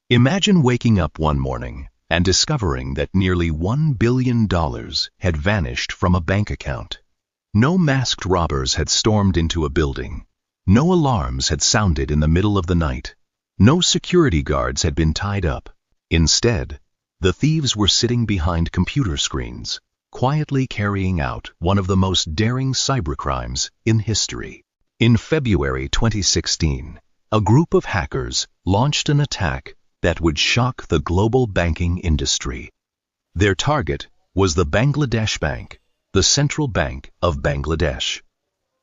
Imagine waking up one morning and discovering that nearly $1 billion had vanished from a bank account. No masked robbers had stormed into a building. No alarms had sounded in the middle of the night. No security guards had been tied up. Instead, the thieves were sitting behind computer screens, quietly carrying out one of the most daring cybercrimes in history. In February 2016, a group of hackers launched an attack that would shock the global banking industry. Their target was the Bangladesh Bank, the central bank of Bangladesh.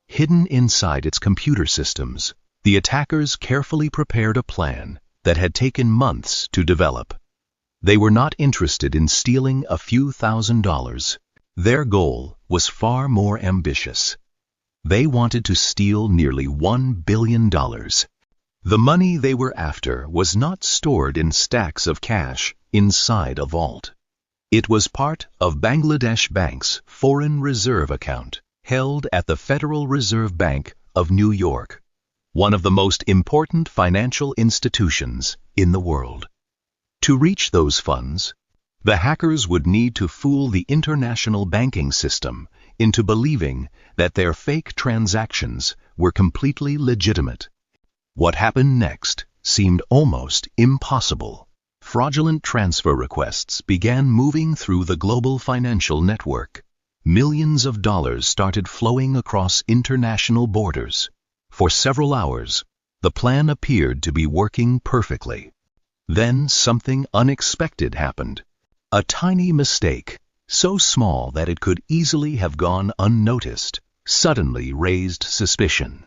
Hidden inside its computer systems, the attackers carefully prepared a plan that had taken months to develop. They were not interested in stealing a few $1,000s. Their goal was far more ambitious. They wanted to steal nearly $1 billion. The money they were after was not stored in stacks of cash inside a vault. It was part of Bangladesh Bank's foreign reserve account, held at the Federal Reserve Bank of New York, one of the most important financial institutions in the world. To reach those funds, the hackers would need to fool the international banking system into believing that their fake transactions were completely legitimate. What happened next seemed almost impossible. Fraudulent transfer requests began moving through the global financial network. Millions of dollars started flowing across international borders. For several hours, the plan appeared to be working perfectly. Then something unexpected happened. A tiny mistake, so small that it could easily have gone unnoticed, suddenly raised suspicion.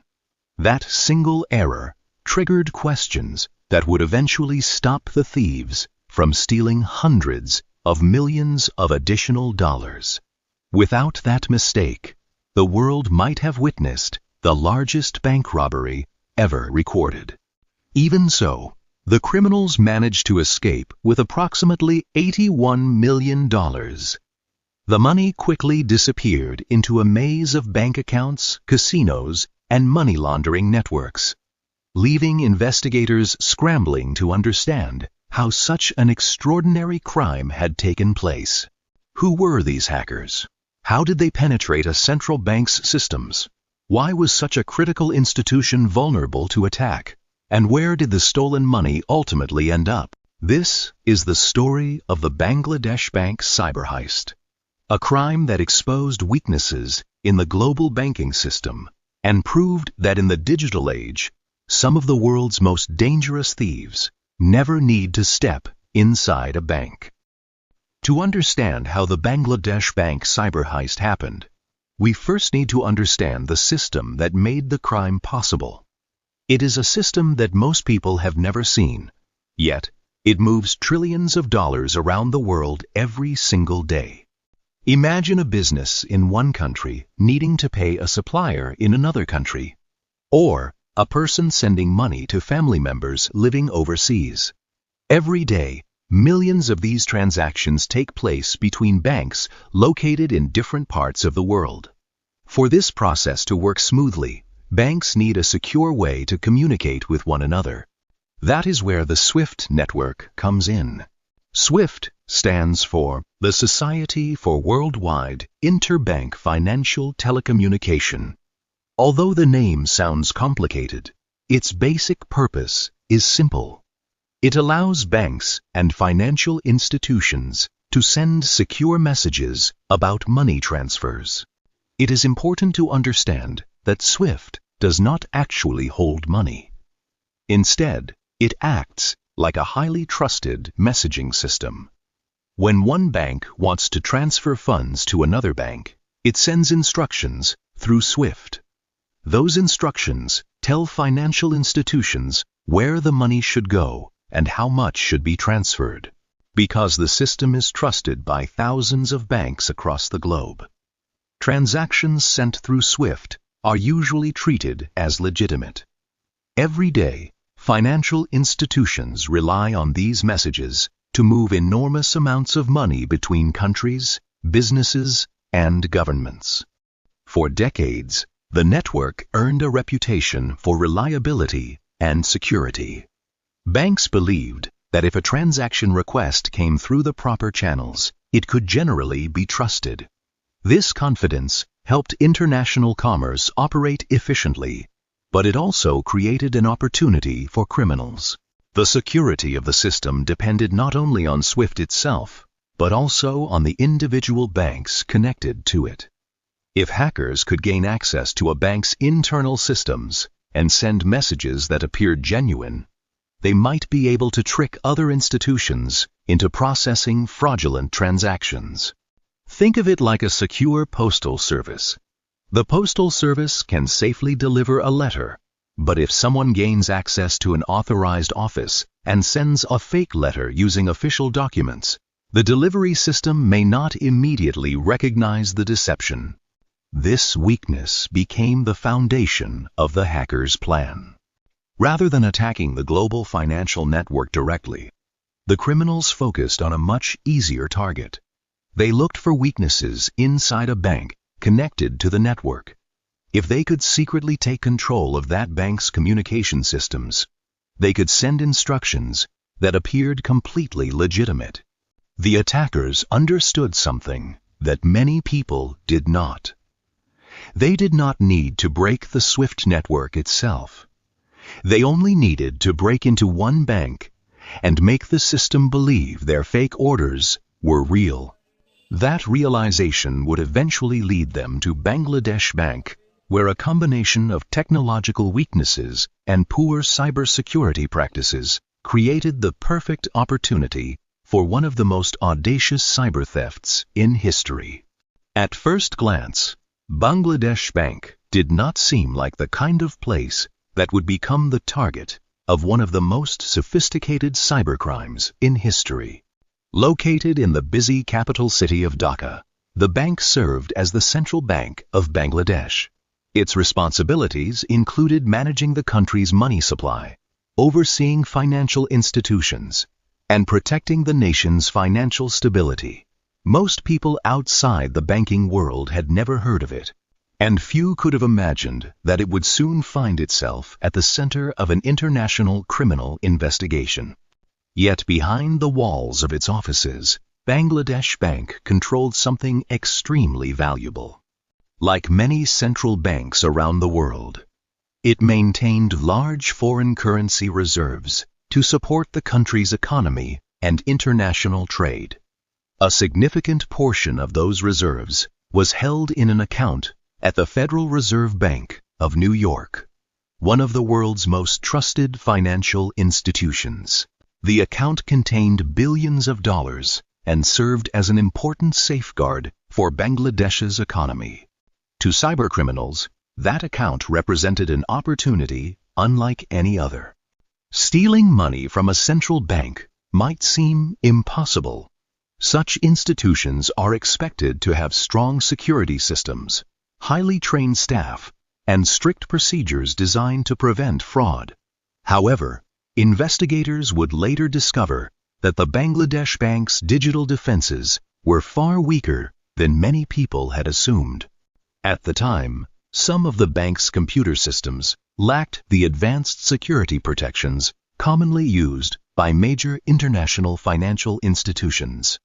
That single error triggered questions that would eventually stop the thieves from stealing hundreds of millions of additional dollars. Without that mistake, the world might have witnessed the largest bank robbery ever recorded. Even so, the criminals managed to escape with approximately $81 million. The money quickly disappeared into a maze of bank accounts, casinos, and money laundering networks, leaving investigators scrambling to understand how such an extraordinary crime had taken place. Who were these hackers? How did they penetrate a central bank's systems? Why was such a critical institution vulnerable to attack? And where did the stolen money ultimately end up? This is the story of the Bangladesh Bank Cyber Heist, a crime that exposed weaknesses in the global banking system and proved that in the digital age, some of the world's most dangerous thieves never need to step inside a bank. To understand how the Bangladesh Bank Cyber Heist happened, we first need to understand the system that made the crime possible. It is a system that most people have never seen, yet it moves trillions of dollars around the world every single day. Imagine a business in one country needing to pay a supplier in another country, or a person sending money to family members living overseas. Every day, millions of these transactions take place between banks located in different parts of the world. For this process to work smoothly, banks need a secure way to communicate with one another. That is where the SWIFT network comes in. SWIFT stands for the Society for Worldwide Interbank Financial Telecommunication. Although the name sounds complicated, its basic purpose is simple. It allows banks and financial institutions to send secure messages about money transfers. It is important to understand that SWIFT does not actually hold money. Instead, it acts like a highly trusted messaging system. When one bank wants to transfer funds to another bank, it sends instructions through SWIFT. Those instructions tell financial institutions where the money should go and how much should be transferred, because the system is trusted by thousands of banks across the globe. Transactions sent through SWIFT are usually treated as legitimate. Every day, financial institutions rely on these messages to move enormous amounts of money between countries, businesses, and governments. For decades, the network earned a reputation for reliability and security. Banks believed that if a transaction request came through the proper channels, it could generally be trusted. This confidence helped international commerce operate efficiently, but it also created an opportunity for criminals. The security of the system depended not only on SWIFT itself, but also on the individual banks connected to it. If hackers could gain access to a bank's internal systems and send messages that appeared genuine, they might be able to trick other institutions into processing fraudulent transactions. Think of it like a secure postal service. The postal service can safely deliver a letter, but if someone gains access to an authorized office and sends a fake letter using official documents, the delivery system may not immediately recognize the deception. This weakness became the foundation of the hacker's plan. Rather than attacking the global financial network directly, the criminals focused on a much easier target. They looked for weaknesses inside a bank connected to the network. If they could secretly take control of that bank's communication systems, they could send instructions that appeared completely legitimate. The attackers understood something that many people did not. They did not need to break the SWIFT network itself. They only needed to break into one bank and make the system believe their fake orders were real. That realization would eventually lead them to Bangladesh Bank, where a combination of technological weaknesses and poor cybersecurity practices created the perfect opportunity for one of the most audacious cyber thefts in history. At first glance, Bangladesh Bank did not seem like the kind of place that would become the target of one of the most sophisticated cybercrimes in history. Located in the busy capital city of Dhaka, the bank served as the central bank of Bangladesh. Its responsibilities included managing the country's money supply, overseeing financial institutions, and protecting the nation's financial stability. Most people outside the banking world had never heard of it, and few could have imagined that it would soon find itself at the center of an international criminal investigation. Yet behind the walls of its offices, Bangladesh Bank controlled something extremely valuable. Like many central banks around the world, it maintained large foreign currency reserves to support the country's economy and international trade. A significant portion of those reserves was held in an account at the Federal Reserve Bank of New York, one of the world's most trusted financial institutions. The account contained billions of dollars and served as an important safeguard for Bangladesh's economy. To cybercriminals, that account represented an opportunity unlike any other. Stealing money from a central bank might seem impossible. Such institutions are expected to have strong security systems, highly trained staff, and strict procedures designed to prevent fraud. However, investigators would later discover that the Bangladesh Bank's digital defenses were far weaker than many people had assumed. At the time, some of the bank's computer systems lacked the advanced security protections commonly used by major international financial institutions.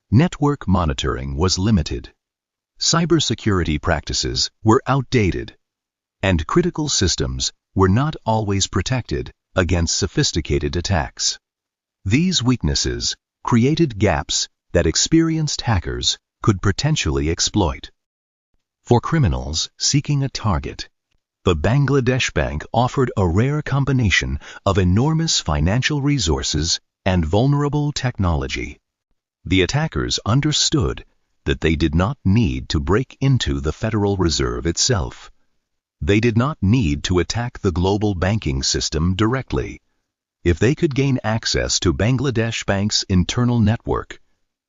Network monitoring was limited. Cybersecurity practices were outdated, and critical systems were not always protected against sophisticated attacks. These weaknesses created gaps that experienced hackers could potentially exploit. For criminals seeking a target, the Bangladesh Bank offered a rare combination of enormous financial resources and vulnerable technology. The attackers understood that they did not need to break into the Federal Reserve itself. They did not need to attack the global banking system directly. If they could gain access to Bangladesh Bank's internal network,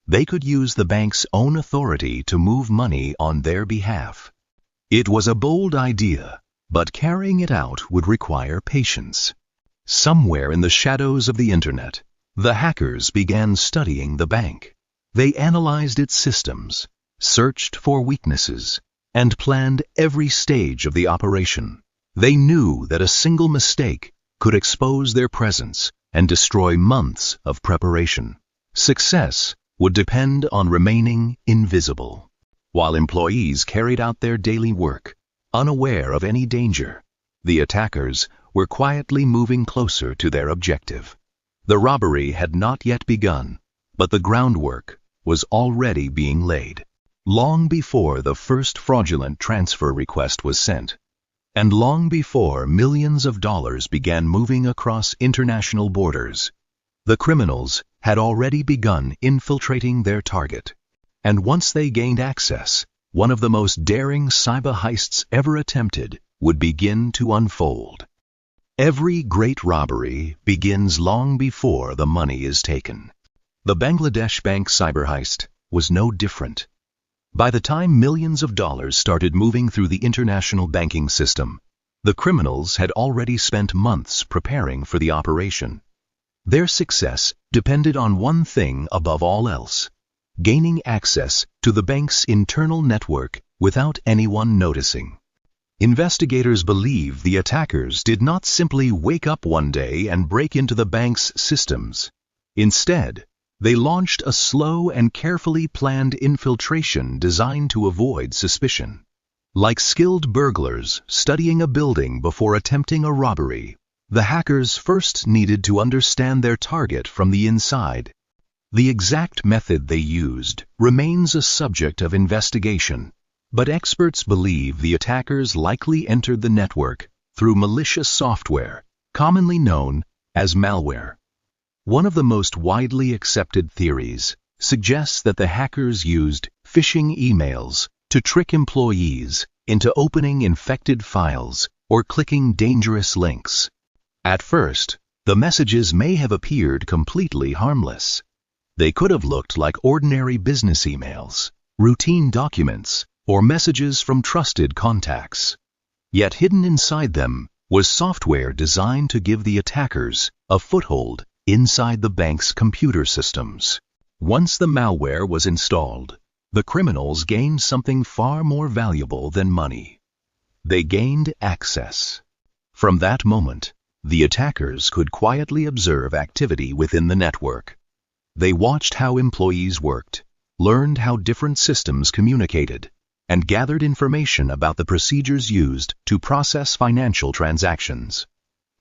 they could use the bank's own authority to move money on their behalf. It was a bold idea, but carrying it out would require patience. Somewhere in the shadows of the internet, the hackers began studying the bank. They analyzed its systems, searched for weaknesses, and planned every stage of the operation. They knew that a single mistake could expose their presence and destroy months of preparation. Success would depend on remaining invisible. While employees carried out their daily work, unaware of any danger, the attackers were quietly moving closer to their objective. The robbery had not yet begun, but the groundwork was already being laid. Long before the first fraudulent transfer request was sent, and long before millions of dollars began moving across international borders, the criminals had already begun infiltrating their target. And once they gained access, one of the most daring cyber heists ever attempted would begin to unfold. Every great robbery begins long before the money is taken. The Bangladesh Bank Cyber Heist was no different. By the time millions of dollars started moving through the international banking system, the criminals had already spent months preparing for the operation. Their success depended on one thing above all else: gaining access to the bank's internal network without anyone noticing. Investigators believe the attackers did not simply wake up one day and break into the bank's systems. Instead, they launched a slow and carefully planned infiltration designed to avoid suspicion. Like skilled burglars studying a building before attempting a robbery, the hackers first needed to understand their target from the inside. The exact method they used remains a subject of investigation, but experts believe the attackers likely entered the network through malicious software, commonly known as malware. One of the most widely accepted theories suggests that the hackers used phishing emails to trick employees into opening infected files or clicking dangerous links. At first, the messages may have appeared completely harmless. They could have looked like ordinary business emails, routine documents, or messages from trusted contacts. Yet hidden inside them was software designed to give the attackers a foothold inside the bank's computer systems. Once the malware was installed, the criminals gained something far more valuable than money. They gained access. From that moment, the attackers could quietly observe activity within the network. They watched how employees worked, learned how different systems communicated, and gathered information about the procedures used to process financial transactions.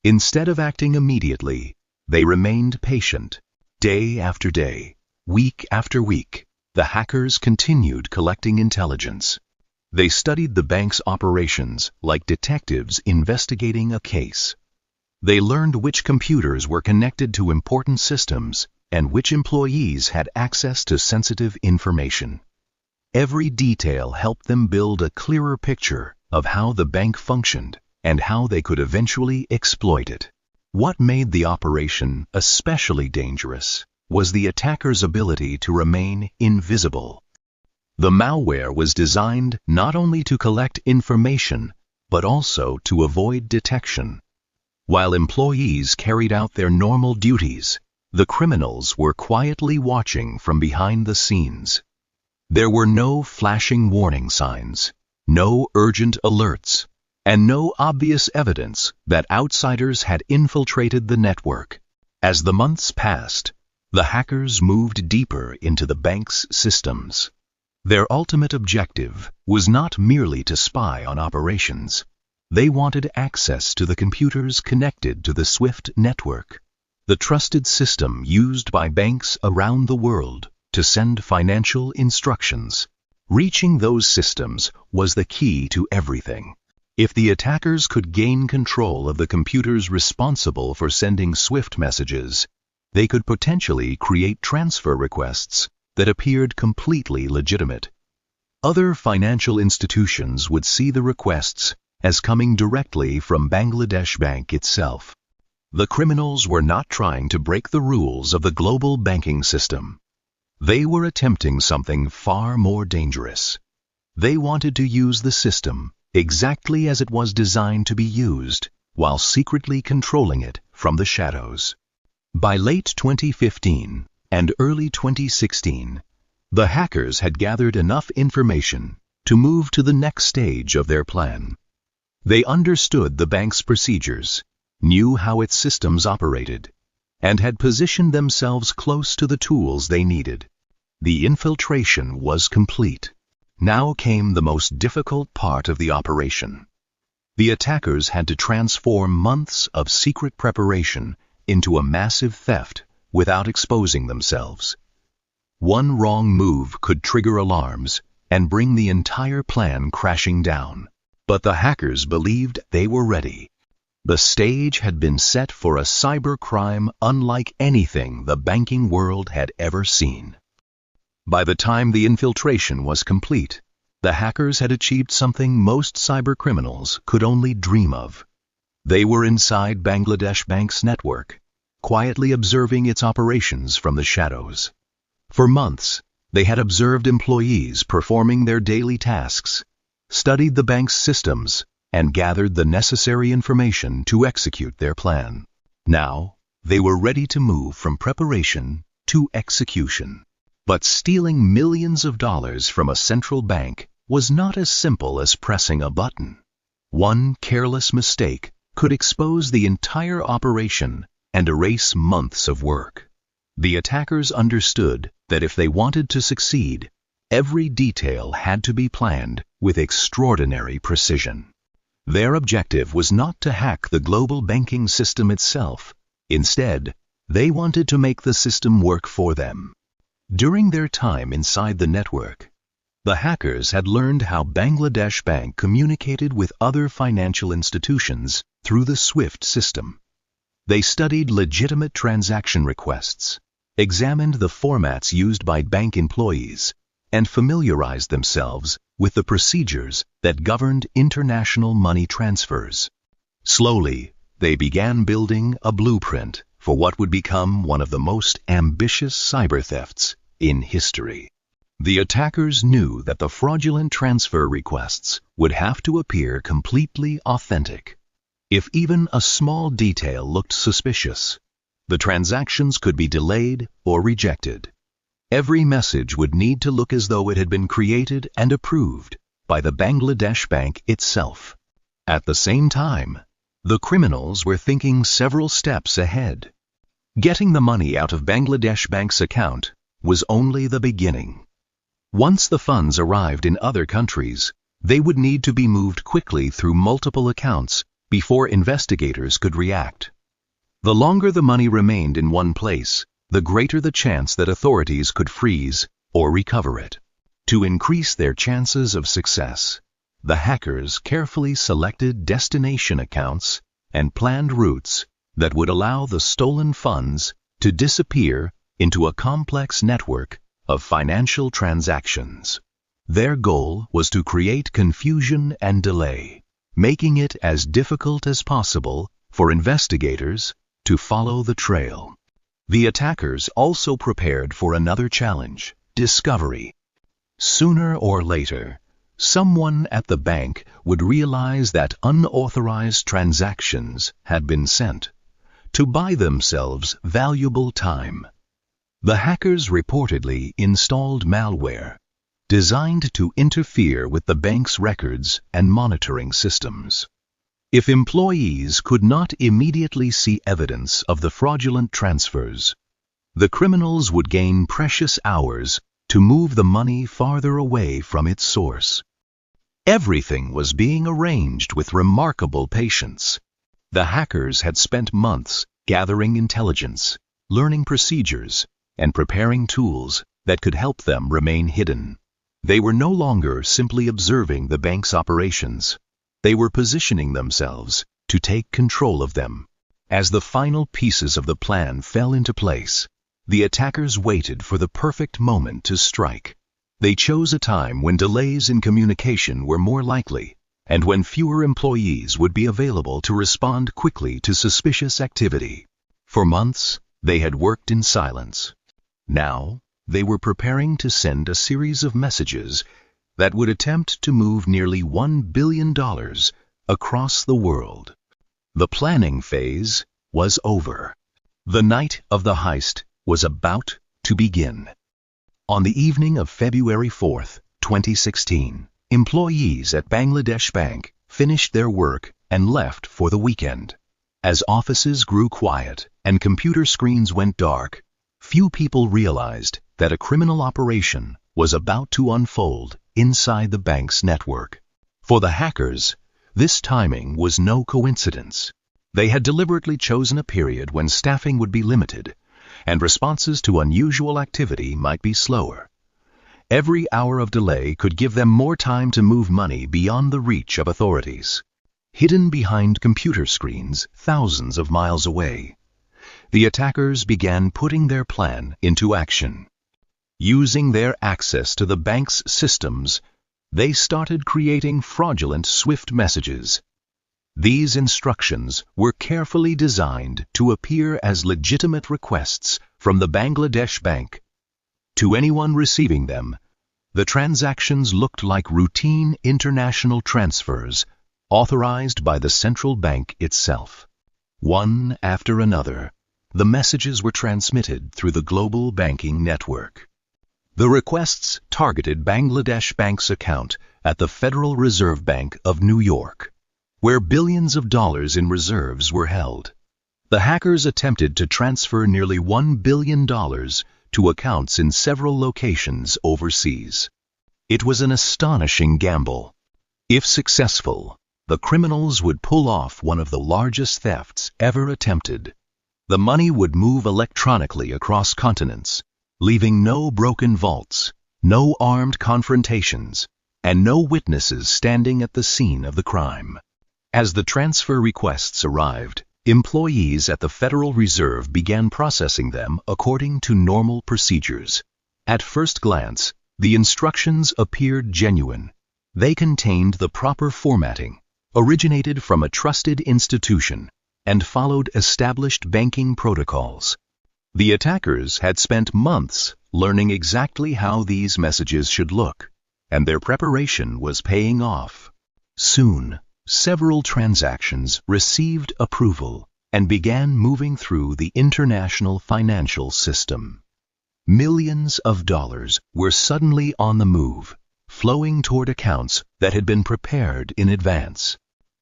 Instead of acting immediately, they remained patient. Day after day, week after week, the hackers continued collecting intelligence. They studied the bank's operations like detectives investigating a case. They learned which computers were connected to important systems and which employees had access to sensitive information. Every detail helped them build a clearer picture of how the bank functioned and how they could eventually exploit it. What made the operation especially dangerous was the attackers' ability to remain invisible. The malware was designed not only to collect information, but also to avoid detection. While employees carried out their normal duties, the criminals were quietly watching from behind the scenes. There were no flashing warning signs, no urgent alerts, and no obvious evidence that outsiders had infiltrated the network. As the months passed, the hackers moved deeper into the bank's systems. Their ultimate objective was not merely to spy on operations. They wanted access to the computers connected to the SWIFT network, the trusted system used by banks around the world to send financial instructions. Reaching those systems was the key to everything. If the attackers could gain control of the computers responsible for sending SWIFT messages, they could potentially create transfer requests that appeared completely legitimate. Other financial institutions would see the requests as coming directly from Bangladesh Bank itself. The criminals were not trying to break the rules of the global banking system. They were attempting something far more dangerous. They wanted to use the system exactly as it was designed to be used, while secretly controlling it from the shadows. By late 2015 and early 2016, the hackers had gathered enough information to move to the next stage of their plan. They understood the bank's procedures, knew how its systems operated, and had positioned themselves close to the tools they needed. The infiltration was complete. Now came the most difficult part of the operation. The attackers had to transform months of secret preparation into a massive theft without exposing themselves. One wrong move could trigger alarms and bring the entire plan crashing down. But the hackers believed they were ready. The stage had been set for a cybercrime unlike anything the banking world had ever seen. By the time the infiltration was complete, the hackers had achieved something most cybercriminals could only dream of. They were inside Bangladesh Bank's network, quietly observing its operations from the shadows. For months, they had observed employees performing their daily tasks, studied the bank's systems, and gathered the necessary information to execute their plan. Now, they were ready to move from preparation to execution. But stealing millions of dollars from a central bank was not as simple as pressing a button. One careless mistake could expose the entire operation and erase months of work. The attackers understood that if they wanted to succeed, every detail had to be planned with extraordinary precision. Their objective was not to hack the global banking system itself. Instead, they wanted to make the system work for them. During their time inside the network, the hackers had learned how Bangladesh Bank communicated with other financial institutions through the SWIFT system. They studied legitimate transaction requests, examined the formats used by bank employees, and familiarized themselves with the procedures that governed international money transfers. Slowly, they began building a blueprint for what would become one of the most ambitious cyber thefts in history. The attackers knew that the fraudulent transfer requests would have to appear completely authentic. If even a small detail looked suspicious, the transactions could be delayed or rejected. Every message would need to look as though it had been created and approved by the Bangladesh Bank itself. At the same time, the criminals were thinking several steps ahead. Getting the money out of Bangladesh Bank's account was only the beginning. Once the funds arrived in other countries, they would need to be moved quickly through multiple accounts before investigators could react. The longer the money remained in one place, the greater the chance that authorities could freeze or recover it. To increase their chances of success, the hackers carefully selected destination accounts and planned routes that would allow the stolen funds to disappear into a complex network of financial transactions. Their goal was to create confusion and delay, making it as difficult as possible for investigators to follow the trail. The attackers also prepared for another challenge: discovery. Sooner or later, someone at the bank would realize that unauthorized transactions had been sent to buy themselves valuable time. The hackers reportedly installed malware designed to interfere with the bank's records and monitoring systems. If employees could not immediately see evidence of the fraudulent transfers, the criminals would gain precious hours to move the money farther away from its source. Everything was being arranged with remarkable patience. The hackers had spent months gathering intelligence, learning procedures, and preparing tools that could help them remain hidden. They were no longer simply observing the bank's operations. They were positioning themselves to take control of them. As the final pieces of the plan fell into place, the attackers waited for the perfect moment to strike. They chose a time when delays in communication were more likely, and when fewer employees would be available to respond quickly to suspicious activity. For months, they had worked in silence. Now, they were preparing to send a series of messages that would attempt to move nearly $1 billion across the world. The planning phase was over. The night of the heist was about to begin. On the evening of February 4, 2016, employees at Bangladesh Bank finished their work and left for the weekend. As offices grew quiet and computer screens went dark, few people realized that a criminal operation was about to unfold inside the bank's network. For the hackers, this timing was no coincidence. They had deliberately chosen a period when staffing would be limited and responses to unusual activity might be slower. Every hour of delay could give them more time to move money beyond the reach of authorities. Hidden behind computer screens thousands of miles away, the attackers began putting their plan into action. Using their access to the bank's systems, they started creating fraudulent SWIFT messages. These instructions were carefully designed to appear as legitimate requests from the Bangladesh Bank. To anyone receiving them, the transactions looked like routine international transfers authorized by the central bank itself. One after another, the messages were transmitted through the global banking network. The requests targeted Bangladesh Bank's account at the Federal Reserve Bank of New York, where billions of dollars in reserves were held. The hackers attempted to transfer nearly $1 billion to accounts in several locations overseas. It was an astonishing gamble. If successful, the criminals would pull off one of the largest thefts ever attempted. The money would move electronically across continents, leaving no broken vaults, no armed confrontations, and no witnesses standing at the scene of the crime. As the transfer requests arrived, employees at the Federal Reserve began processing them according to normal procedures. At first glance, the instructions appeared genuine. They contained the proper formatting, originated from a trusted institution, and followed established banking protocols. The attackers had spent months learning exactly how these messages should look, and their preparation was paying off. Soon, several transactions received approval and began moving through the international financial system. Millions of dollars were suddenly on the move, flowing toward accounts that had been prepared in advance.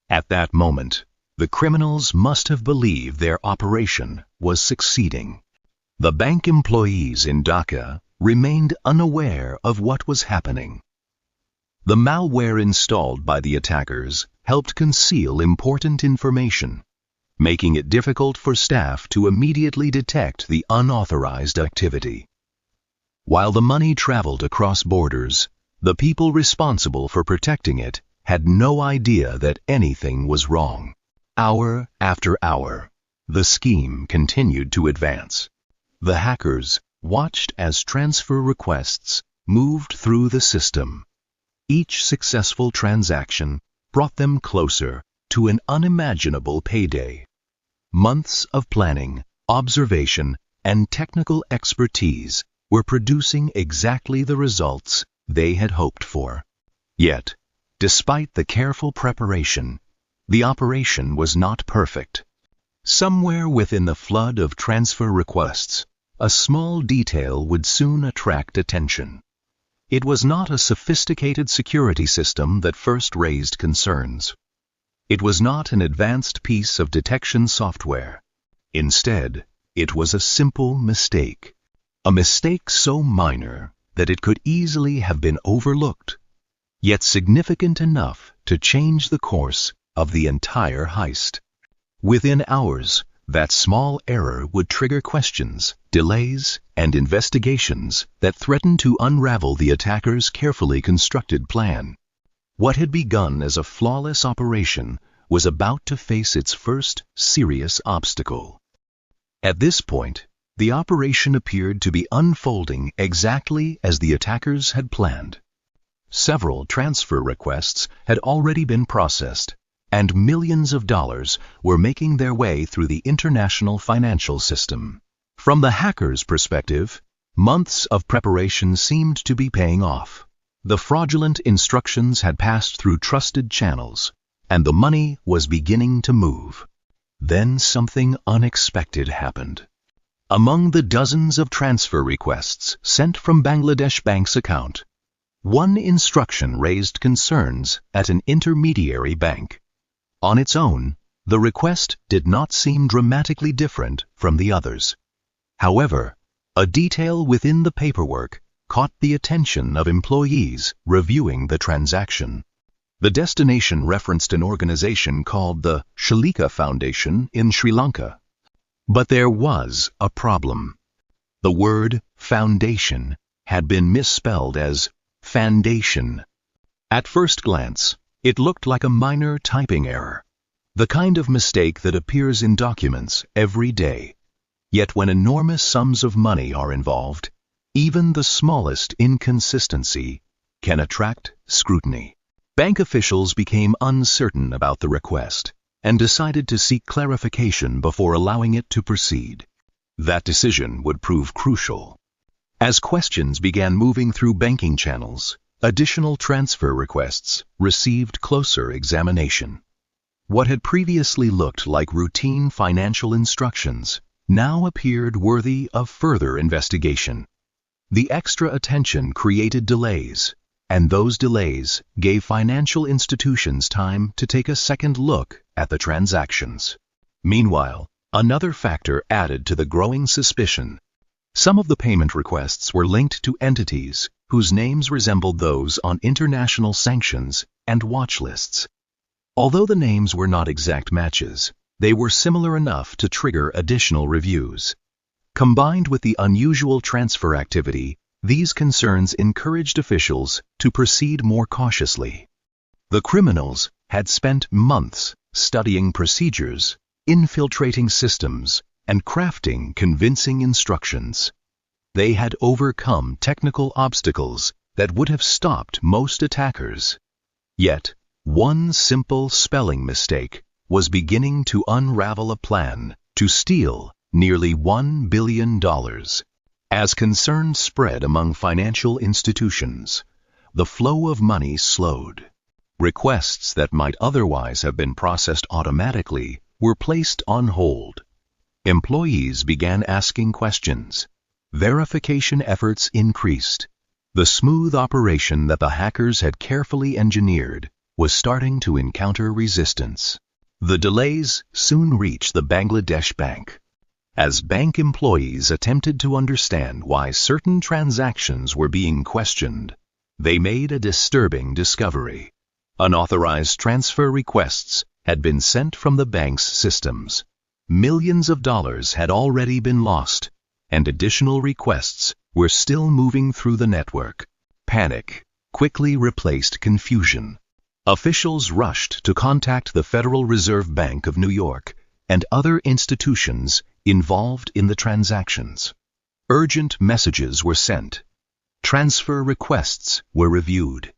At that moment, the criminals must have believed their operation was succeeding. The bank employees in Dhaka remained unaware of what was happening. The malware installed by the attackers helped conceal important information, making it difficult for staff to immediately detect the unauthorized activity. While the money traveled across borders, the people responsible for protecting it had no idea that anything was wrong. Hour after hour, the scheme continued to advance. The hackers watched as transfer requests moved through the system. Each successful transaction brought them closer to an unimaginable payday. Months of planning, observation, and technical expertise were producing exactly the results they had hoped for. Yet, despite the careful preparation, the operation was not perfect. Somewhere within the flood of transfer requests, a small detail would soon attract attention. It was not a sophisticated security system that first raised concerns. It was not an advanced piece of detection software. Instead, it was a simple mistake. A mistake so minor that it could easily have been overlooked, yet significant enough to change the course of the entire heist. Within hours, that small error would trigger questions, delays, and investigations that threatened to unravel the attackers' carefully constructed plan. What had begun as a flawless operation was about to face its first serious obstacle. At this point, the operation appeared to be unfolding exactly as the attackers had planned. Several transfer requests had already been processed, and millions of dollars were making their way through the international financial system. From the hackers' perspective, months of preparation seemed to be paying off. The fraudulent instructions had passed through trusted channels, and the money was beginning to move. Then something unexpected happened. Among the dozens of transfer requests sent from Bangladesh Bank's account, one instruction raised concerns at an intermediary bank. On its own, The request did not seem dramatically different from the others. However, a detail within the paperwork caught the attention of employees reviewing the transaction. The destination referenced an organization called the Shalika Foundation in Sri Lanka. But there was a problem. The word foundation had been misspelled as foundation. At first glance, it looked like a minor typing error, the kind of mistake that appears in documents every day. Yet when enormous sums of money are involved, even the smallest inconsistency can attract scrutiny. Bank officials became uncertain about the request and decided to seek clarification before allowing it to proceed. That decision would prove crucial. As questions began moving through banking channels, additional transfer requests received closer examination. What had previously looked like routine financial instructions now appeared worthy of further investigation. The extra attention created delays, and those delays gave financial institutions time to take a second look at the transactions. Meanwhile, another factor added to the growing suspicion. Some of the payment requests were linked to entities whose names resembled those on international sanctions and watch lists. Although the names were not exact matches, they were similar enough to trigger additional reviews. Combined with the unusual transfer activity, these concerns encouraged officials to proceed more cautiously. The criminals had spent months studying procedures, infiltrating systems, and crafting convincing instructions. They had overcome technical obstacles that would have stopped most attackers. Yet, one simple spelling mistake was beginning to unravel a plan to steal nearly $1 billion. As concern spread among financial institutions, the flow of money slowed. Requests that might otherwise have been processed automatically were placed on hold. Employees began asking questions. Verification efforts increased. The smooth operation that the hackers had carefully engineered was starting to encounter resistance. The delays soon reached the Bangladesh Bank. As bank employees attempted to understand why certain transactions were being questioned, they made a disturbing discovery. Unauthorized transfer requests had been sent from the bank's systems. Millions of dollars had already been lost, and additional requests were still moving through the network. Panic quickly replaced confusion. Officials rushed to contact the Federal Reserve Bank of New York and other institutions involved in the transactions. Urgent messages were sent. Transfer requests were reviewed.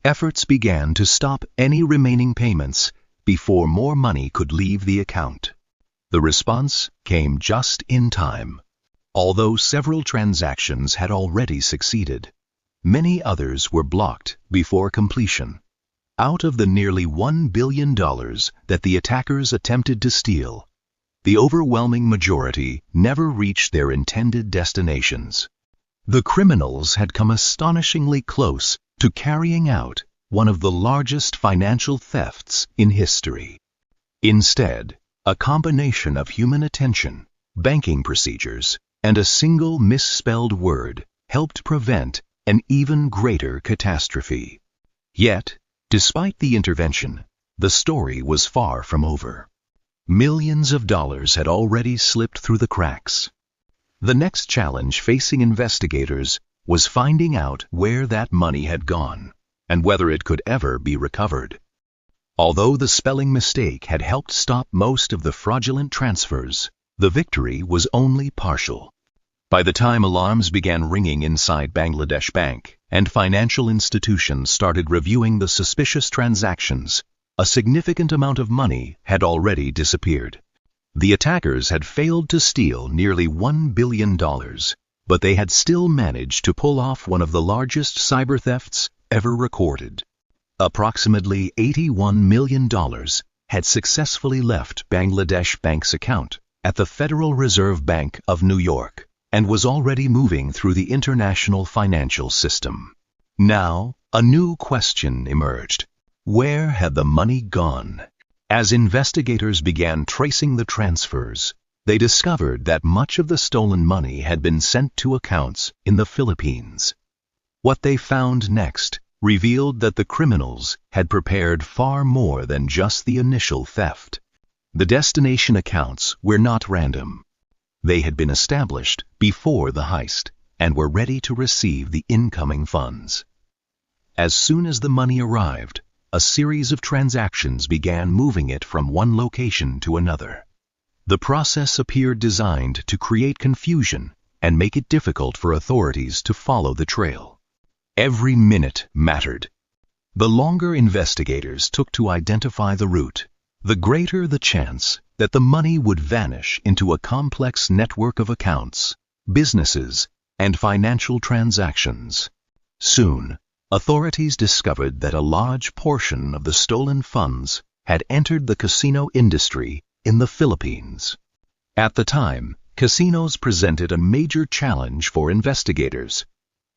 Efforts began to stop any remaining payments before more money could leave the account. The response came just in time. Although several transactions had already succeeded, many others were blocked before completion. Out of the nearly $1 billion that the attackers attempted to steal, the overwhelming majority never reached their intended destinations. The criminals had come astonishingly close to carrying out one of the largest financial thefts in history. Instead, a combination of human attention, banking procedures, and a single misspelled word helped prevent an even greater catastrophe. Yet, despite the intervention, the story was far from over. Millions of dollars had already slipped through the cracks. The next challenge facing investigators was finding out where that money had gone and whether it could ever be recovered. Although the spelling mistake had helped stop most of the fraudulent transfers, the victory was only partial. By the time alarms began ringing inside Bangladesh Bank and financial institutions started reviewing the suspicious transactions, a significant amount of money had already disappeared. The attackers had failed to steal nearly $1 billion, but they had still managed to pull off one of the largest cyber thefts ever recorded. Approximately $81 million had successfully left Bangladesh Bank's account at the Federal Reserve Bank of New York and was already moving through the international financial system. Now, a new question emerged. Where had the money gone? As investigators began tracing the transfers, they discovered that much of the stolen money had been sent to accounts in the Philippines. What they found next revealed that the criminals had prepared far more than just the initial theft. The destination accounts were not random. They had been established before the heist and were ready to receive the incoming funds. As soon as the money arrived, a series of transactions began moving it from one location to another. The process appeared designed to create confusion and make it difficult for authorities to follow the trail. Every minute mattered. The longer investigators took to identify the route, the greater the chance that the money would vanish into a complex network of accounts, businesses, and financial transactions. Soon, authorities discovered that a large portion of the stolen funds had entered the casino industry in the Philippines. At the time, casinos presented a major challenge for investigators.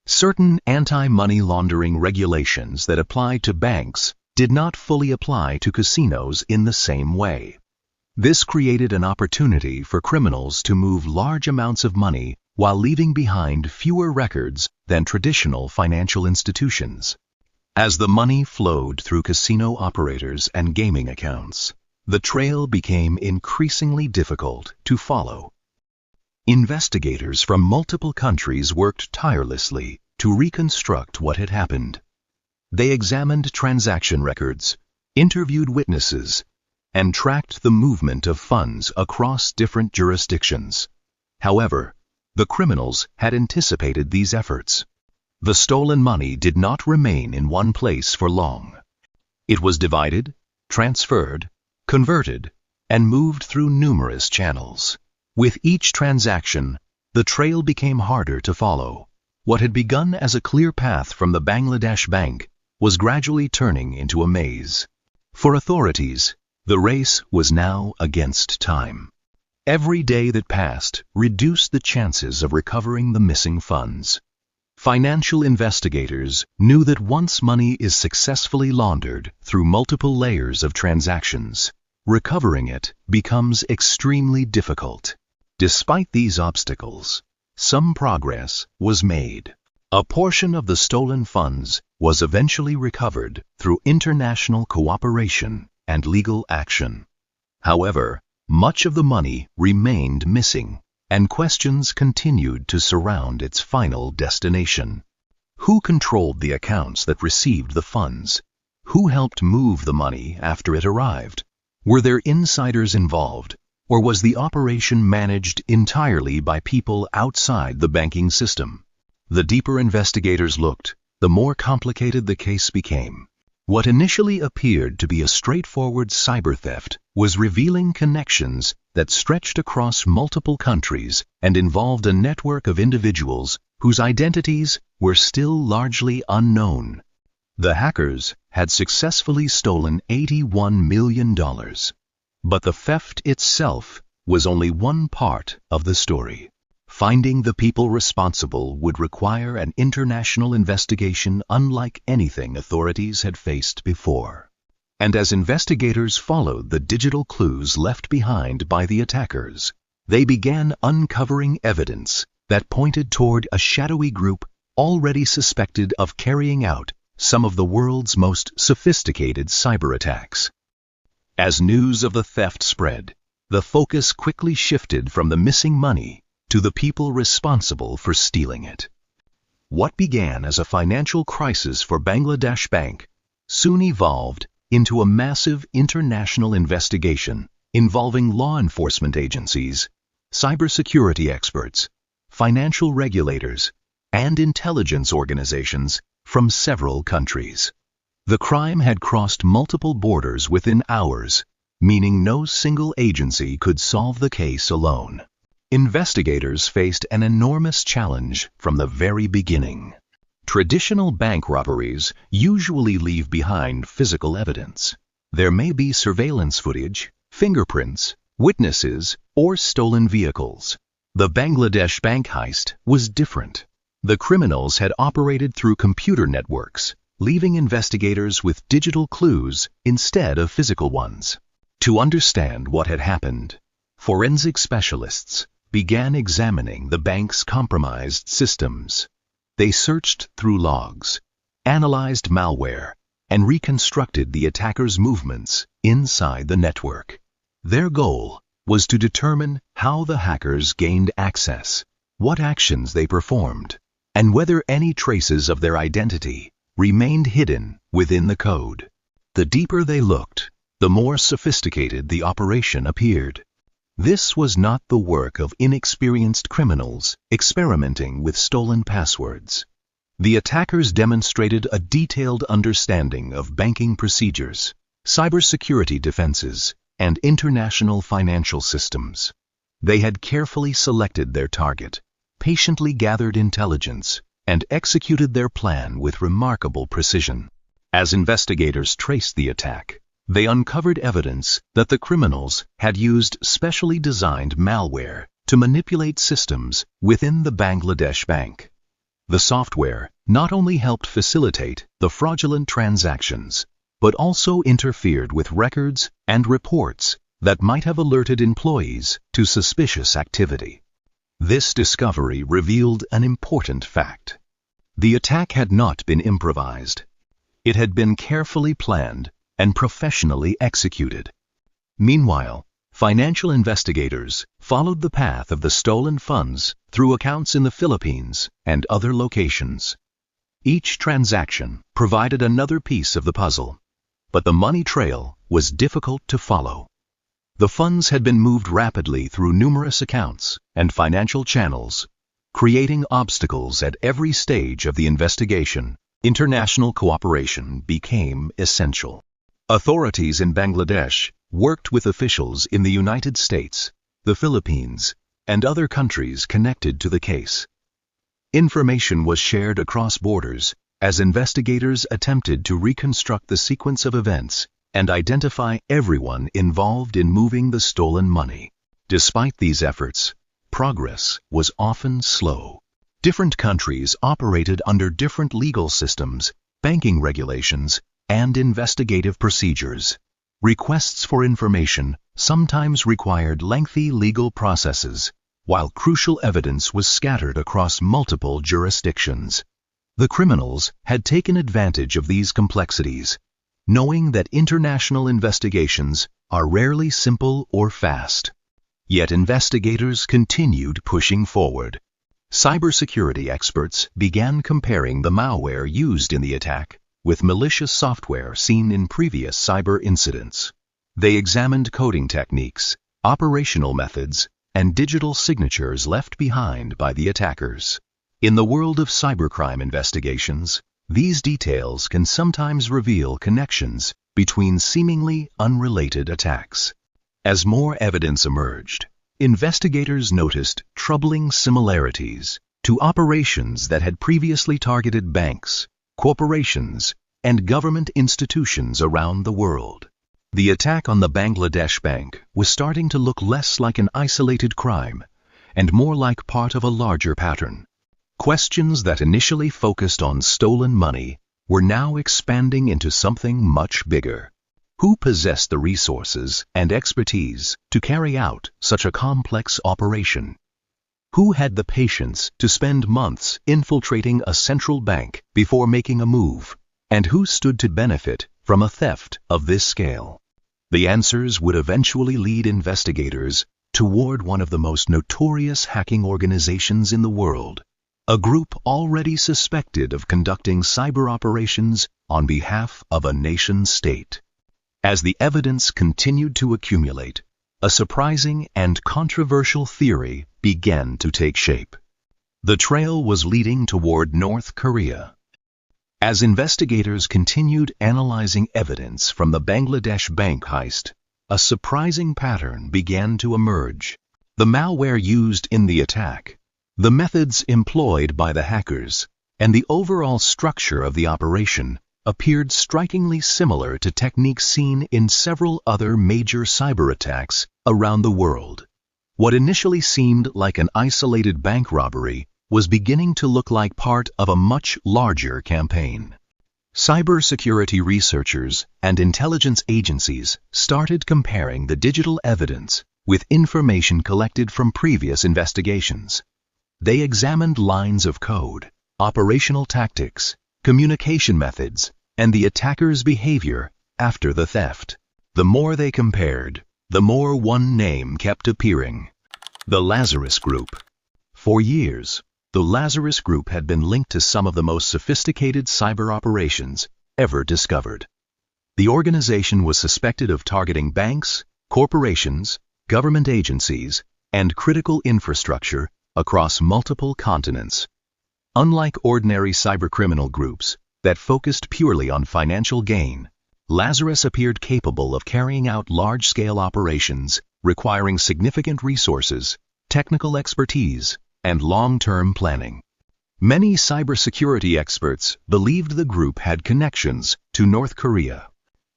Certain anti-money laundering regulations that applied to banks did not fully apply to casinos in the same way. This created an opportunity for criminals to move large amounts of money while leaving behind fewer records than traditional financial institutions. As the money flowed through casino operators and gaming accounts, the trail became increasingly difficult to follow. Investigators from multiple countries worked tirelessly to reconstruct what had happened. They examined transaction records, interviewed witnesses, and tracked the movement of funds across different jurisdictions. However, the criminals had anticipated these efforts. The stolen money did not remain in one place for long. It was divided, transferred, converted, and moved through numerous channels. With each transaction, the trail became harder to follow. What had begun as a clear path from the Bangladesh Bank was gradually turning into a maze. For authorities, the race was now against time. Every day that passed reduced the chances of recovering the missing funds. Financial investigators knew that once money is successfully laundered through multiple layers of transactions, recovering it becomes extremely difficult. Despite these obstacles, some progress was made. A portion of the stolen funds was eventually recovered through international cooperation and legal action. However, much of the money remained missing, and questions continued to surround its final destination. Who controlled the accounts that received the funds? Who helped move the money after it arrived? Were there insiders involved, or was the operation managed entirely by people outside the banking system? The deeper investigators looked, the more complicated the case became. What initially appeared to be a straightforward cyber theft was revealing connections that stretched across multiple countries and involved a network of individuals whose identities were still largely unknown. The hackers had successfully stolen $81 million. But the theft itself was only one part of the story. Finding the people responsible would require an international investigation unlike anything authorities had faced before. And as investigators followed the digital clues left behind by the attackers, they began uncovering evidence that pointed toward a shadowy group already suspected of carrying out some of the world's most sophisticated cyber attacks. As news of the theft spread, the focus quickly shifted from the missing money to the people responsible for stealing it. What began as a financial crisis for Bangladesh Bank soon evolved into a massive international investigation involving law enforcement agencies, cybersecurity experts, financial regulators, and intelligence organizations from several countries. The crime had crossed multiple borders within hours, meaning no single agency could solve the case alone. Investigators faced an enormous challenge from the very beginning. Traditional bank robberies usually leave behind physical evidence. There may be surveillance footage, fingerprints, witnesses, or stolen vehicles. The Bangladesh Bank heist was different. The criminals had operated through computer networks, leaving investigators with digital clues instead of physical ones. To understand what had happened, forensic specialists began examining the bank's compromised systems. They searched through logs, analyzed malware, and reconstructed the attackers' movements inside the network. Their goal was to determine how the hackers gained access, what actions they performed, and whether any traces of their identity remained hidden within the code. The deeper they looked, the more sophisticated the operation appeared. This was not the work of inexperienced criminals experimenting with stolen passwords. The attackers demonstrated a detailed understanding of banking procedures, cybersecurity defenses, and international financial systems. They had carefully selected their target, patiently gathered intelligence, and executed their plan with remarkable precision. As investigators traced the attack, they uncovered evidence that the criminals had used specially designed malware to manipulate systems within the Bangladesh Bank. The software not only helped facilitate the fraudulent transactions, but also interfered with records and reports that might have alerted employees to suspicious activity. This discovery revealed an important fact. The attack had not been improvised. It had been carefully planned and professionally executed. Meanwhile, financial investigators followed the path of the stolen funds through accounts in the Philippines and other locations. Each transaction provided another piece of the puzzle, but the money trail was difficult to follow. The funds had been moved rapidly through numerous accounts and financial channels, creating obstacles at every stage of the investigation. International cooperation became essential. Authorities in Bangladesh worked with officials in the United States, the Philippines, and other countries connected to the case. Information was shared across borders as investigators attempted to reconstruct the sequence of events and identify everyone involved in moving the stolen money. Despite these efforts, progress was often slow. Different countries operated under different legal systems, banking regulations, and investigative procedures. Requests for information sometimes required lengthy legal processes, while crucial evidence was scattered across multiple jurisdictions. The criminals had taken advantage of these complexities, knowing that international investigations are rarely simple or fast. Yet investigators continued pushing forward. Cybersecurity experts began comparing the malware used in the attack with malicious software seen in previous cyber incidents. They examined coding techniques, operational methods, and digital signatures left behind by the attackers. In the world of cybercrime investigations, these details can sometimes reveal connections between seemingly unrelated attacks. As more evidence emerged, investigators noticed troubling similarities to operations that had previously targeted banks, corporations, and government institutions around the world. The attack on the Bangladesh Bank was starting to look less like an isolated crime and more like part of a larger pattern. Questions that initially focused on stolen money were now expanding into something much bigger. Who possessed the resources and expertise to carry out such a complex operation? Who had the patience to spend months infiltrating a central bank before making a move? And who stood to benefit from a theft of this scale? The answers would eventually lead investigators toward one of the most notorious hacking organizations in the world, a group already suspected of conducting cyber operations on behalf of a nation-state. As the evidence continued to accumulate, a surprising and controversial theory began to take shape. The trail was leading toward North Korea. As investigators continued analyzing evidence from the Bangladesh Bank heist, a surprising pattern began to emerge. The malware used in the attack, the methods employed by the hackers, and the overall structure of the operation appeared strikingly similar to techniques seen in several other major cyber attacks around the world. What initially seemed like an isolated bank robbery was beginning to look like part of a much larger campaign. Cybersecurity researchers and intelligence agencies started comparing the digital evidence with information collected from previous investigations. They examined lines of code, operational tactics, communication methods, and the attacker's behavior after the theft. The more they compared, the more one name kept appearing: the Lazarus Group. For years, the Lazarus Group had been linked to some of the most sophisticated cyber operations ever discovered. The organization was suspected of targeting banks, corporations, government agencies, and critical infrastructure across multiple continents. Unlike ordinary cybercriminal groups that focused purely on financial gain, Lazarus appeared capable of carrying out large-scale operations requiring significant resources, technical expertise, and long-term planning. Many cybersecurity experts believed the group had connections to North Korea.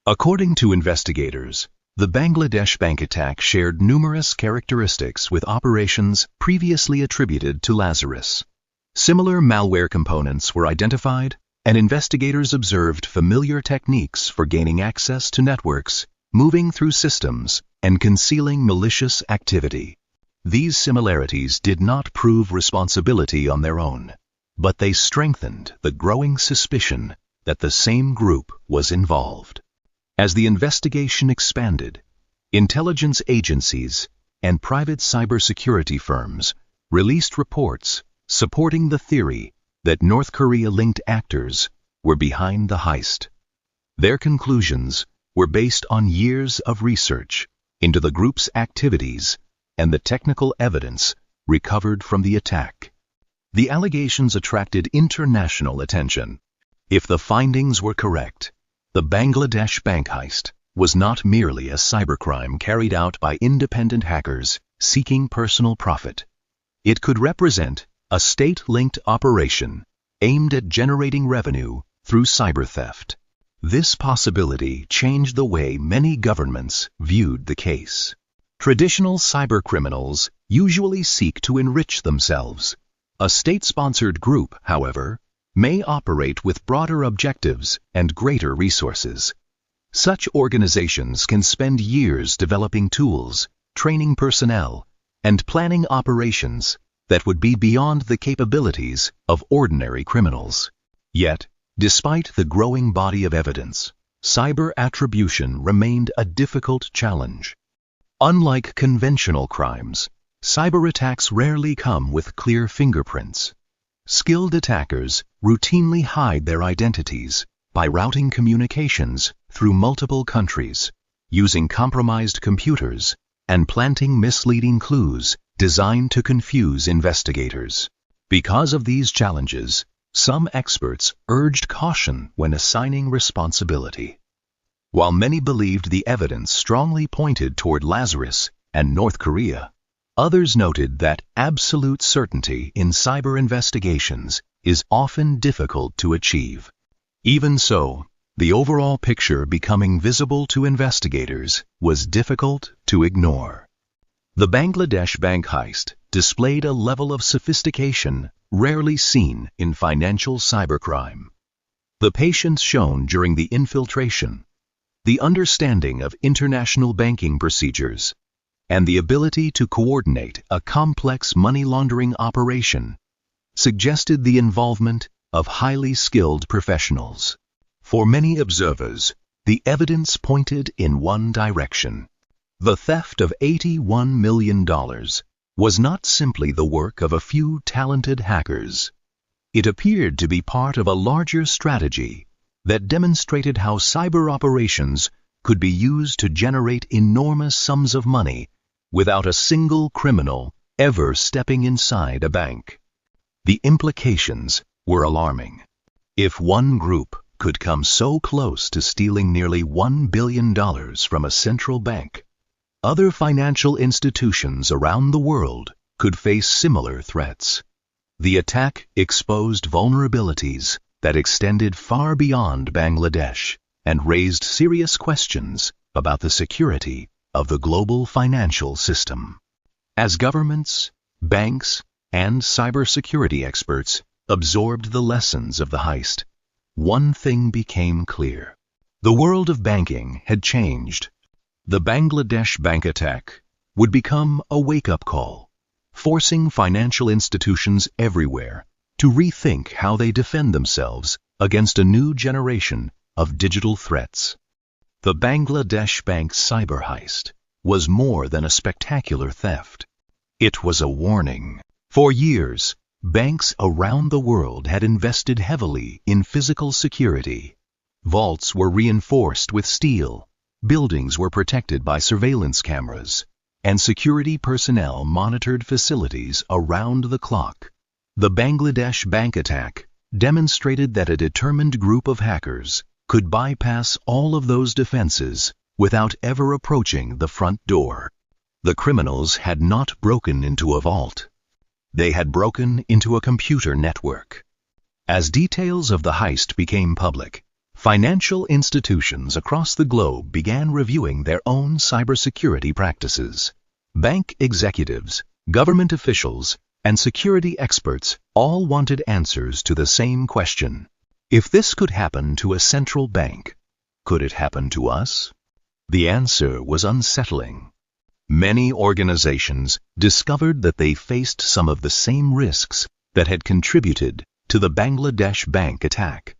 According to investigators, the Bangladesh bank attack shared numerous characteristics with operations previously attributed to Lazarus. Similar malware components were identified, and investigators observed familiar techniques for gaining access to networks, moving through systems, and concealing malicious activity. These similarities did not prove responsibility on their own, but they strengthened the growing suspicion that the same group was involved. As the investigation expanded, intelligence agencies and private cybersecurity firms released reports supporting the theory that North Korea-linked actors were behind the heist. Their conclusions were based on years of research into the group's activities and the technical evidence recovered from the attack. The allegations attracted international attention. If the findings were correct, the Bangladesh bank heist was not merely a cybercrime carried out by independent hackers seeking personal profit. It could represent a state-linked operation aimed at generating revenue through cyber theft. This possibility changed the way many governments viewed the case. Traditional cybercriminals usually seek to enrich themselves. A state-sponsored group, however, may operate with broader objectives and greater resources. Such organizations can spend years developing tools, training personnel, and planning operations that would be beyond the capabilities of ordinary criminals. Yet, despite the growing body of evidence, cyber attribution remained a difficult challenge. Unlike conventional crimes, cyber attacks rarely come with clear fingerprints. Skilled attackers routinely hide their identities by routing communications through multiple countries, using compromised computers, and planting misleading clues designed to confuse investigators. Because of these challenges, some experts urged caution when assigning responsibility. While many believed the evidence strongly pointed toward Lazarus and North Korea, others noted that absolute certainty in cyber investigations is often difficult to achieve. Even so, the overall picture becoming visible to investigators was difficult to ignore. The Bangladesh bank heist displayed a level of sophistication rarely seen in financial cybercrime. The patience shown during the infiltration, the understanding of international banking procedures, and the ability to coordinate a complex money laundering operation suggested the involvement of highly skilled professionals. For many observers, the evidence pointed in one direction. The theft of $81 million was not simply the work of a few talented hackers. It appeared to be part of a larger strategy that demonstrated how cyber operations could be used to generate enormous sums of money without a single criminal ever stepping inside a bank. The implications were alarming. If one group could come so close to stealing nearly $1 billion from a central bank, other financial institutions around the world could face similar threats. The attack exposed vulnerabilities that extended far beyond Bangladesh and raised serious questions about the security of the global financial system. As governments, banks, and cybersecurity experts absorbed the lessons of the heist, one thing became clear. The world of banking had changed. The Bangladesh bank attack would become a wake-up call, forcing financial institutions everywhere to rethink how they defend themselves against a new generation of digital threats. The Bangladesh Bank Cyber Heist was more than a spectacular theft. It was a warning. For years, banks around the world had invested heavily in physical security. Vaults were reinforced with steel, buildings were protected by surveillance cameras, and security personnel monitored facilities around the clock. The Bangladesh bank attack demonstrated that a determined group of hackers could bypass all of those defenses without ever approaching the front door. The criminals had not broken into a vault. They had broken into a computer network. As details of the heist became public, financial institutions across the globe began reviewing their own cybersecurity practices. Bank executives, government officials, and security experts all wanted answers to the same question. If this could happen to a central bank, could it happen to us? The answer was unsettling. Many organizations discovered that they faced some of the same risks that had contributed to the Bangladesh bank attack.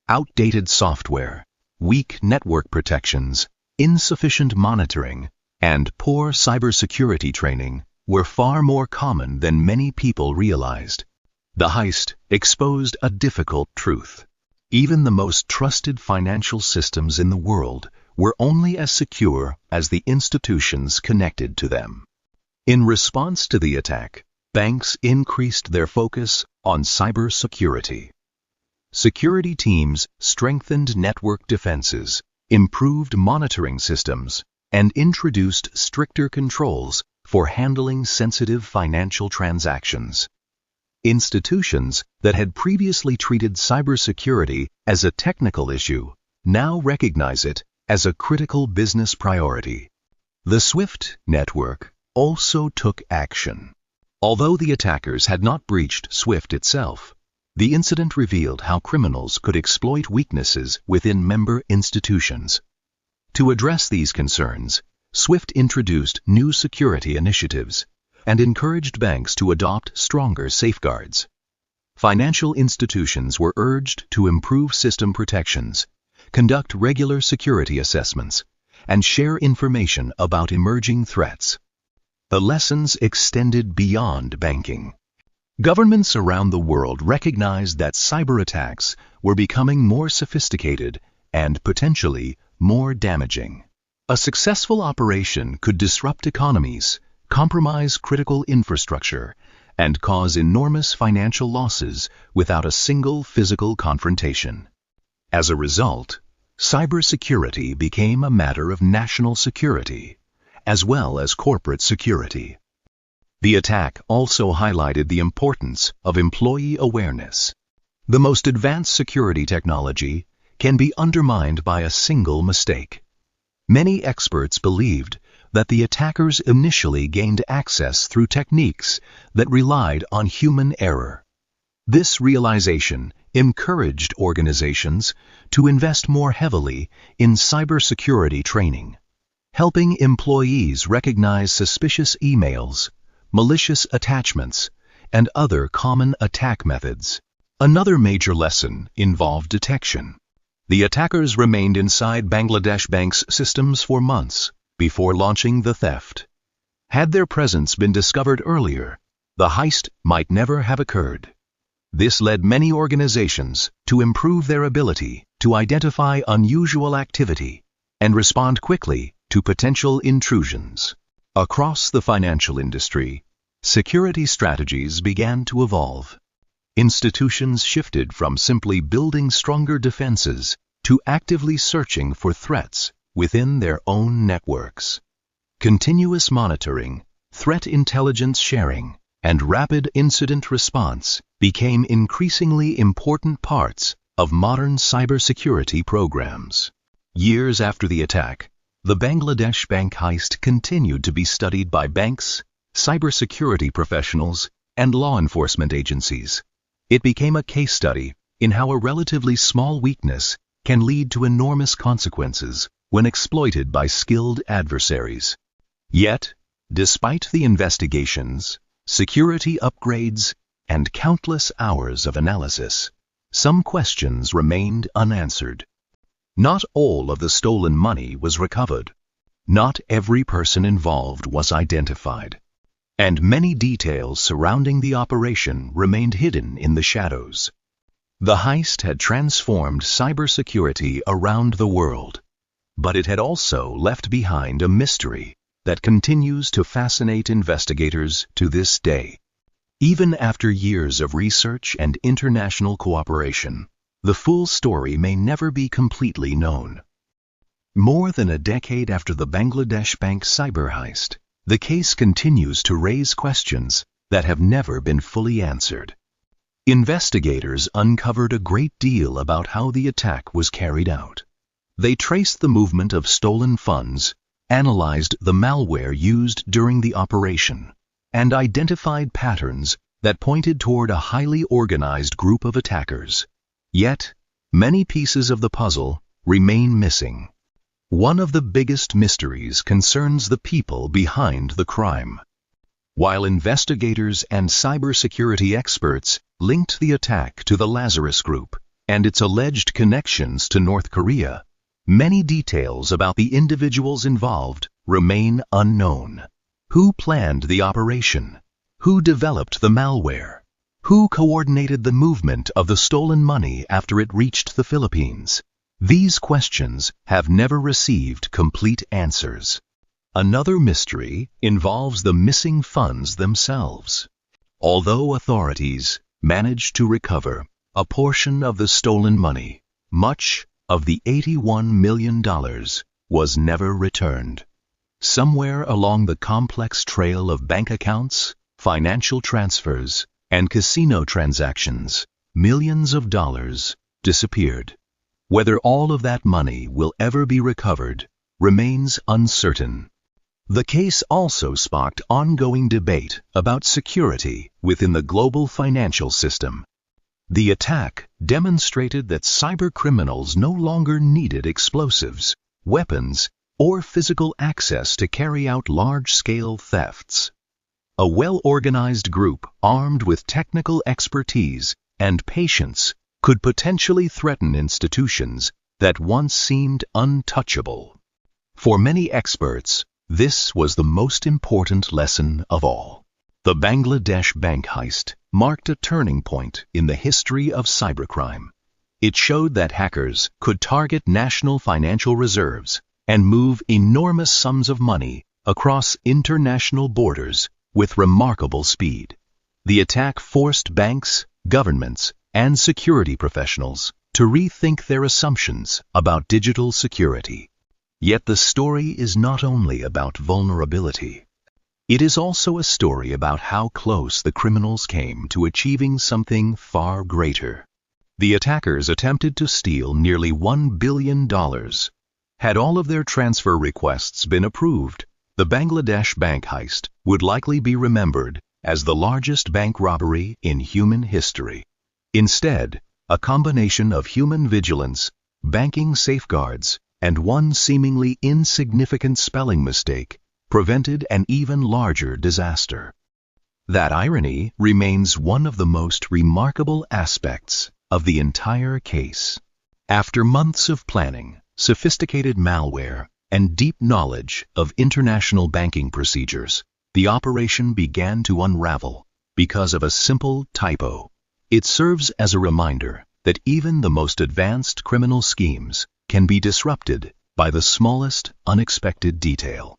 Outdated software, weak network protections, insufficient monitoring, and poor cybersecurity training were far more common than many people realized. The heist exposed a difficult truth. Even the most trusted financial systems in the world were only as secure as the institutions connected to them. In response to the attack, banks increased their focus on cybersecurity. Security teams strengthened network defenses, improved monitoring systems, and introduced stricter controls for handling sensitive financial transactions. Institutions that had previously treated cybersecurity as a technical issue now recognize it as a critical business priority. The SWIFT network also took action. Although the attackers had not breached SWIFT itself, the incident revealed how criminals could exploit weaknesses within member institutions. To address these concerns, SWIFT introduced new security initiatives and encouraged banks to adopt stronger safeguards. Financial institutions were urged to improve system protections, conduct regular security assessments, and share information about emerging threats. The lessons extended beyond banking. Governments around the world recognized that cyber attacks were becoming more sophisticated and potentially more damaging. A successful operation could disrupt economies, compromise critical infrastructure, and cause enormous financial losses without a single physical confrontation. As a result, cybersecurity became a matter of national security, as well as corporate security. The attack also highlighted the importance of employee awareness. The most advanced security technology can be undermined by a single mistake. Many experts believed that the attackers initially gained access through techniques that relied on human error. This realization encouraged organizations to invest more heavily in cybersecurity training, helping employees recognize suspicious emails, malicious attachments, and other common attack methods. Another major lesson involved detection. The attackers remained inside Bangladesh Bank's systems for months before launching the theft. Had their presence been discovered earlier, the heist might never have occurred. This led many organizations to improve their ability to identify unusual activity and respond quickly to potential intrusions. Across the financial industry, security strategies began to evolve. Institutions shifted from simply building stronger defenses to actively searching for threats within their own networks. Continuous monitoring, threat intelligence sharing, and rapid incident response became increasingly important parts of modern cybersecurity programs. Years after the attack, the Bangladesh bank heist continued to be studied by banks, cybersecurity professionals, and law enforcement agencies. It became a case study in how a relatively small weakness can lead to enormous consequences when exploited by skilled adversaries. Yet, despite the investigations, security upgrades, and countless hours of analysis, some questions remained unanswered. Not all of the stolen money was recovered. Not every person involved was identified. And many details surrounding the operation remained hidden in the shadows. The heist had transformed cybersecurity around the world, but it had also left behind a mystery that continues to fascinate investigators to this day. Even after years of research and international cooperation, the full story may never be completely known. More than a decade after the Bangladesh Bank Cyber Heist, the case continues to raise questions that have never been fully answered. Investigators uncovered a great deal about how the attack was carried out. They traced the movement of stolen funds, analyzed the malware used during the operation, and identified patterns that pointed toward a highly organized group of attackers. Yet, many pieces of the puzzle remain missing. One of the biggest mysteries concerns the people behind the crime. While investigators and cybersecurity experts linked the attack to the Lazarus Group and its alleged connections to North Korea, many details about the individuals involved remain unknown. Who planned the operation? Who developed the malware? Who coordinated the movement of the stolen money after it reached the Philippines? These questions have never received complete answers. Another mystery involves the missing funds themselves. Although authorities managed to recover a portion of the stolen money, much of the $81 million was never returned. Somewhere along the complex trail of bank accounts, financial transfers, and casino transactions, millions of dollars disappeared. Whether all of that money will ever be recovered remains uncertain. The case also sparked ongoing debate about security within the global financial system. The attack demonstrated that cybercriminals no longer needed explosives, weapons, or physical access to carry out large-scale thefts. A well-organized group armed with technical expertise and patience could potentially threaten institutions that once seemed untouchable. For many experts, this was the most important lesson of all. The Bangladesh Bank Heist marked a turning point in the history of cybercrime. It showed that hackers could target national financial reserves and move enormous sums of money across international borders with remarkable speed. The attack forced banks, governments, and security professionals to rethink their assumptions about digital security. Yet the story is not only about vulnerability. It is also a story about how close the criminals came to achieving something far greater. The attackers attempted to steal nearly $1 billion. Had all of their transfer requests been approved, the Bangladesh Bank Heist would likely be remembered as the largest bank robbery in human history. Instead, a combination of human vigilance, banking safeguards, and one seemingly insignificant spelling mistake prevented an even larger disaster. That irony remains one of the most remarkable aspects of the entire case. After months of planning, sophisticated malware, and deep knowledge of international banking procedures, the operation began to unravel because of a simple typo. It serves as a reminder that even the most advanced criminal schemes can be disrupted by the smallest unexpected detail.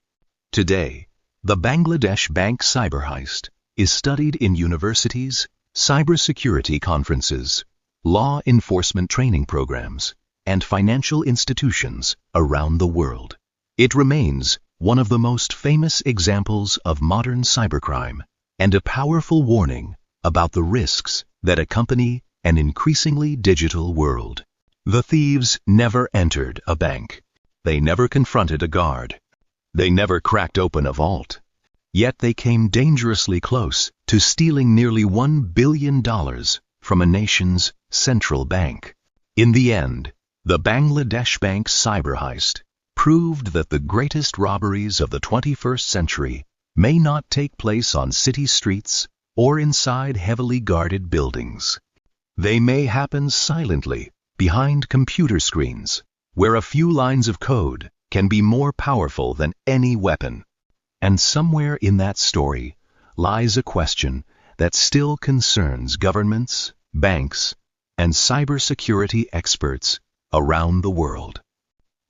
Today, the Bangladesh Bank Cyber Heist is studied in universities, cybersecurity conferences, law enforcement training programs, and financial institutions around the world. It remains one of the most famous examples of modern cybercrime and a powerful warning about the risks that accompany an increasingly digital world. The thieves never entered a bank. They never confronted a guard. They never cracked open a vault. Yet they came dangerously close to stealing nearly $1 billion from a nation's central bank. In the end, the Bangladesh Bank Cyber Heist proved that the greatest robberies of the 21st century may not take place on city streets or inside heavily guarded buildings. They may happen silently behind computer screens, where a few lines of code can be more powerful than any weapon. And somewhere in that story lies a question that still concerns governments, banks, and cybersecurity experts around the world.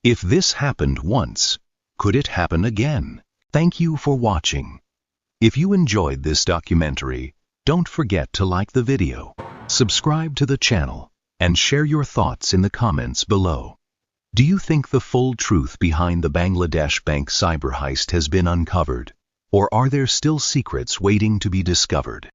If this happened once, could it happen again? Thank you for watching. If you enjoyed this documentary, don't forget to like the video, subscribe to the channel, and share your thoughts in the comments below. Do you think the full truth behind the Bangladesh Bank cyber heist has been uncovered, or are there still secrets waiting to be discovered?